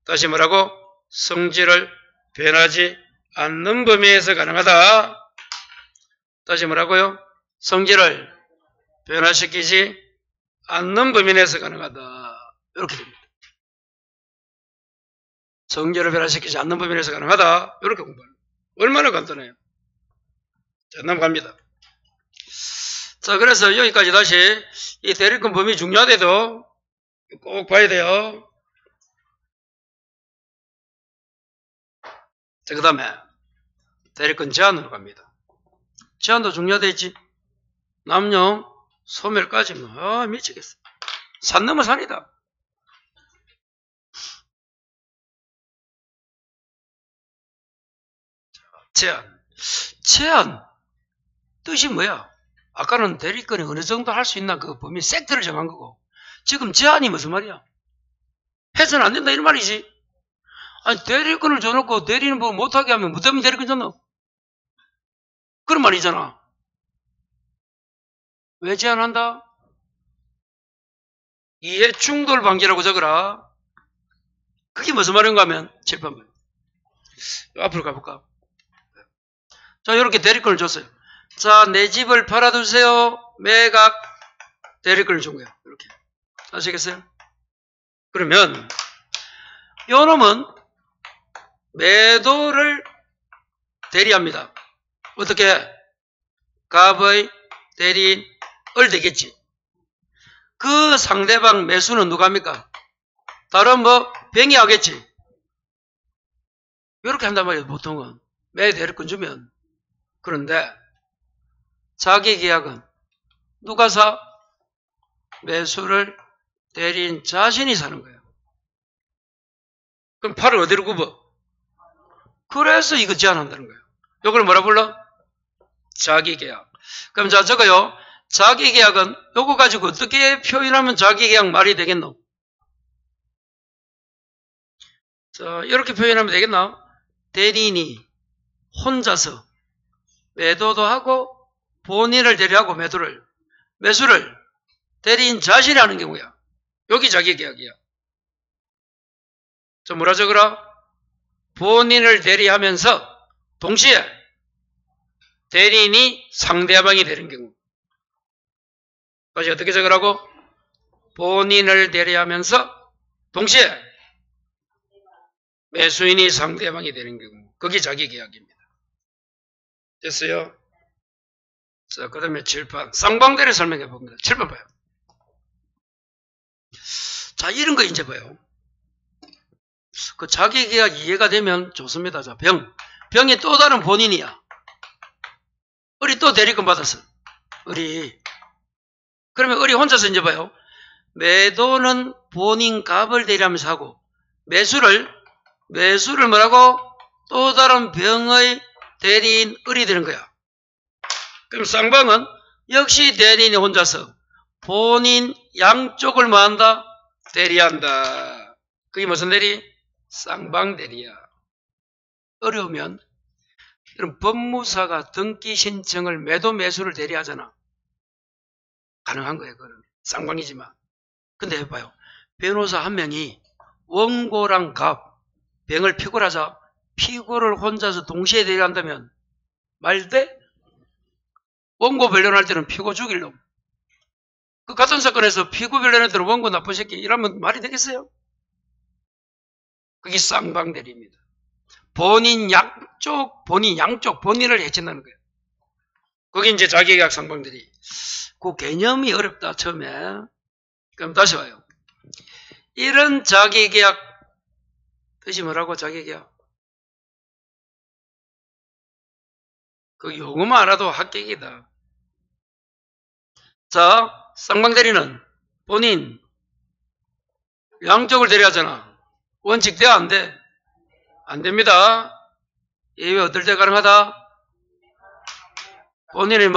다시 뭐라고? 성질을 변하지 않는 범위에서 가능하다. 다시 뭐라고요? 성질을 변화시키지 않는 범위 내에서 가능하다. 이렇게 됩니다. 성질을 변화시키지 않는 범위 내에서 가능하다. 이렇게 공부합니다. 얼마나 간단해요. 자, 넘어갑니다. 자, 그래서 여기까지 다시 이 대리권 범위 중요하대도 꼭 봐야 돼요. 자, 그 다음에 대리권 제한으로 갑니다. 제한도 중요하대지. 남녀 소멸까지 뭐 미치겠어. 산 넘어 산이다. 제한 뜻이 뭐야? 아까는 대리권이 어느 정도 할 수 있나 그 범위 섹터를 정한 거고 지금 제한이 무슨 말이야? 해서는 안 된다 이런 말이지. 아니 대리권을 줘놓고 대리는 뭐 못하게 하면 뭐 때문에 대리권 줬노? 그런 말이잖아. 왜 제한한다? 이해 충돌 방지라고 적어라. 그게 무슨 말인가 하면 7번 앞으로 가볼까? 자, 이렇게 대리권을 줬어요. 자, 내 집을 팔아주세요. 매각 대리권을 준 거예요. 이렇게. 아시겠어요? 그러면 요 놈은 매도를 대리합니다. 어떻게? 갑의 대리인을 되겠지. 그 상대방 매수는 누가 합니까? 다른 뭐 병이 하겠지. 이렇게 한단 말이에요. 보통은. 매 대리권 주면. 그런데 자기 계약은 누가 사? 매수를 대리인 자신이 사는 거예요. 그럼 팔을 어디로 굽어? 그래서 이거 제한한다는 거예요. 이걸 뭐라 불러? 자기 계약. 그럼 자 저거요. 자기 계약은 요거 가지고 어떻게 표현하면 자기 계약 말이 되겠노? 자, 이렇게 표현하면 되겠나? 대리인이 혼자서 매도도 하고 본인을 대리하고 매수를 대리인 자신이 하는 경우야. 여기 자기계약이야. 자, 뭐라 적으라? 본인을 대리하면서 동시에 대리인이 상대방이 되는 경우. 다시 어떻게 적으라고? 본인을 대리하면서 동시에 매수인이 상대방이 되는 경우. 그게 자기계약입니다. 됐어요? 자, 그 다음에 7번. 쌍방대리 설명해 봅니다. 7번 봐요. 자, 이런 거 이제 봐요. 그 자기계약 이해가 되면 좋습니다. 자, 병이 또 다른 본인이야. 을이 또 대리권 받았어. 을이. 그러면 을이 혼자서 이제 봐요. 매도는 본인 값을 대리하면서 하고, 매수를 뭐라고? 또 다른 병의 대리인 을이 되는 거야. 그럼 쌍방은 역시 대리인이 혼자서 본인 양쪽을 뭐한다? 대리한다. 그게 무슨 대리? 쌍방 대리야. 어려우면 그럼 법무사가 등기 신청을 매도 매수를 대리하잖아. 가능한 거예요. 그거는 쌍방이지만. 근데 해봐요. 변호사 한 명이 원고랑 병을 피고를 하자 피고를 혼자서 동시에 대리한다면 말 돼? 원고 변론할 때는 피고 죽일 놈. 그 같은 사건에서 피고 변론할 때는 원고 나쁜 새끼 이러면 말이 되겠어요? 그게 쌍방대리입니다. 본인 양쪽 본인을 해친다는 거예요. 그게 이제 자기계약 쌍방대리. 그 개념이 어렵다 처음에. 그럼 다시 와요. 이런 자기계약 뜻이 뭐라고? 자기계약. 그 용어만 알아도 합격이다. 자, 쌍방대리는 본인 양쪽을 대리하잖아. 원칙 돼? 안 돼? 안 됩니다. 예외 어떨 때 가능하다? 본인이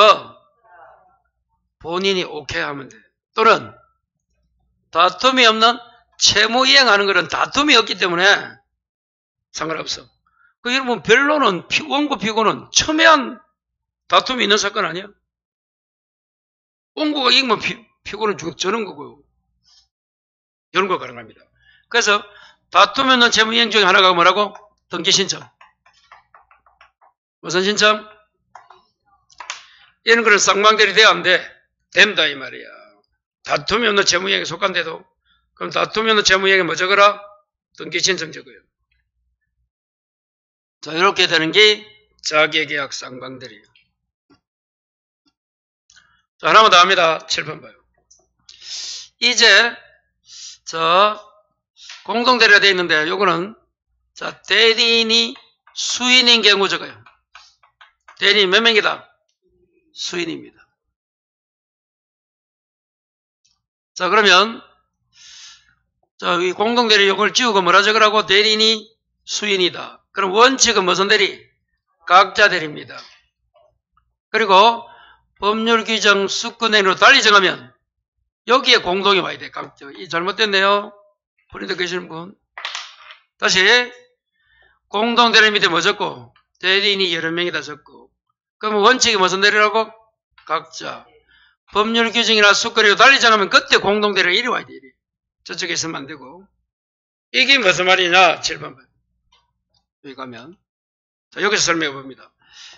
본인이 오케이 하면 돼. 또는 다툼이 없는 채무 이행하는 것은 다툼이 없기 때문에 상관없어. 그 여러분 변론은 원고 피고는 첨예한 다툼이 있는 사건 아니야? 원고가 이기면 피고는 저는 거고요. 이런 거 가능합니다. 그래서 다툼이 없는 채무 이행 중에 하나가 뭐라고? 등기 신청. 무슨 신청? 이런 거는 쌍방대리 돼야 안 돼? 된다 이 말이야. 다툼이 없는 채무 이행에 속한데도 그럼 다툼이 없는 채무 이행에 뭐 적어라? 등기 신청 적어요. 자, 이렇게 되는 게 자기계약 쌍방대리예요. 자, 하나만 더 합니다. 7번 봐요. 이제 공동대리가 되어 있는데 요거는 대리인이 수인인 경우 적어요. 대리인 몇 명이다? 수인입니다. 자, 그러면 이 공동대리 요걸 지우고 뭐라 적으라고? 대리인이 수인이다. 그럼 원칙은 무슨 대리? 각자 대리입니다. 그리고 법률 규정 수권행위로 달리 정하면 여기에 공동이 와야 돼. 각자. 이 잘못됐네요. 프린트 계시는 분. 다시 공동대리 밑에 뭐 적고? 대리인이 여러 명이다 적고. 그러면 원칙이 무슨 대리라고? 각자. 법률 규정이나 수권행위로 달리 정하면 그때 공동대리가 이리 와야 돼. 이리. 저쪽에 있으면 안 되고. 이게 무슨 말이냐? 7번. 여기 가면. 자, 여기서 설명해 봅니다.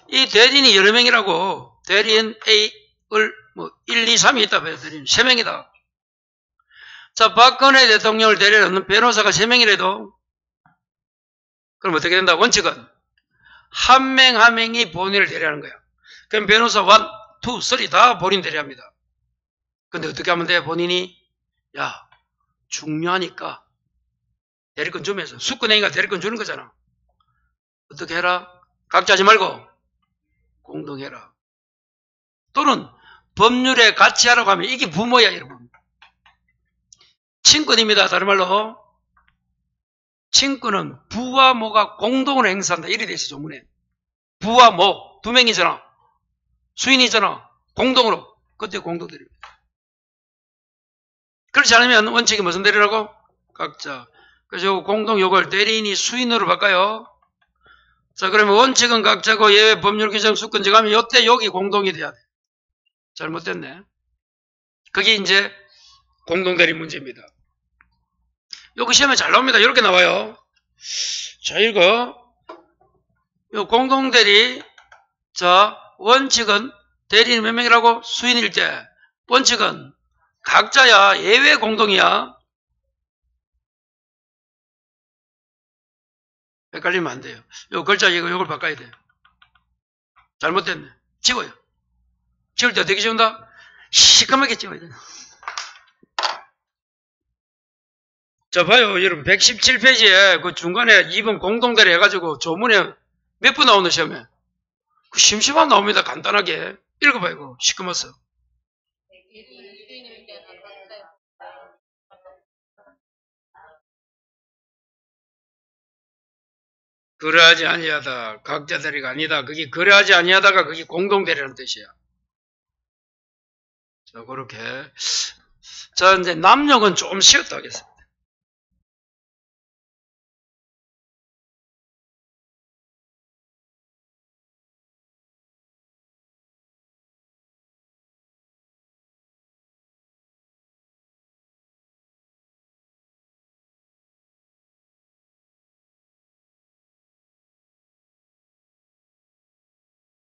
이 대리인이 여러 명이라고, 대리인 A를 1, 2, 3이 있다 봐요. 대리인 3명이다. 자, 박근혜 대통령을 대리하는 변호사가 3명이라도, 그럼 어떻게 된다? 원칙은 한 명 한 명이 본인을 대리하는 거야. 그럼 변호사 1, 2, 3 다 본인 대리합니다. 근데 어떻게 하면 돼? 본인이 중요하니까 대리권 주면서 수권행위가 대리권 주는 거잖아. 어떻게 해라? 각자 하지 말고 공동해라. 또는 법률에 같이 하라고 하면 이게 부모야 여러분. 친권입니다. 다른 말로 친권은 부와 모가 공동으로 행사한다. 이래 돼 있어 조문에. 부와 모 두 명이잖아. 수인이잖아. 공동으로. 그때 공동대리입니다. 그렇지 않으면 원칙이 무슨 대리라고? 각자. 그래서 공동 요걸 대리인이 수인으로 바꿔요. 자, 그러면 원칙은 각자고 예외 법률 규정 수권 정하면 요때 여기 공동이 돼야 돼. 잘못됐네. 그게 이제 공동대리 문제입니다. 여기 시험에 잘 나옵니다. 이렇게 나와요. 자, 읽어. 요 공동대리. 자, 원칙은 대리인 몇 명이라고? 수인일 때. 원칙은 각자야. 예외 공동이야. 헷갈리면 안 돼요. 요 글자 이걸 바꿔야 돼요. 잘못됐네. 지워요. 지울 때 어떻게 지운다? 시커멓게 지워야 돼요. 자, 봐요. 여러분, 117페이지에 그 중간에 2번 공동대리 해가지고 조문에 몇 분 나오는 시험에? 그 심심한 나옵니다. 간단하게. 읽어봐요. 이거. 시커멓어. 그러하지 아니하다. 각자 대리가 아니다. 그게 그러하지 아니하다가 그게 공동대리라는 뜻이야. 자, 그렇게. 자, 이제 남용은 좀 쉬웠다 하겠습니다.